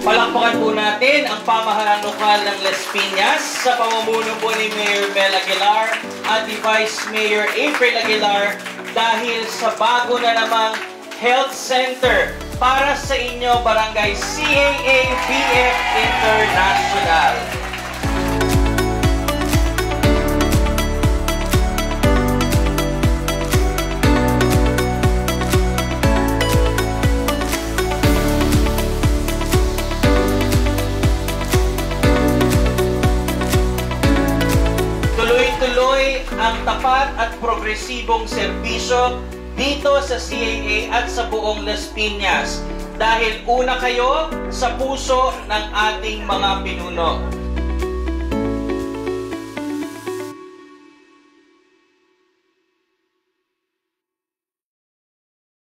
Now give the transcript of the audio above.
Palakpakan po natin ang pamahalaan lokal ng Las Piñas sa pamumuno po ni Mayor Mel Aguilar at ni Vice Mayor April Aguilar dahil sa bago na namang health center para sa inyo Barangay CAA BF International. Tuloy-tuloy ang tapat at progresibong serbisyo dito sa CAA at sa buong Las Piñas dahil una kayo sa puso ng ating mga pinuno.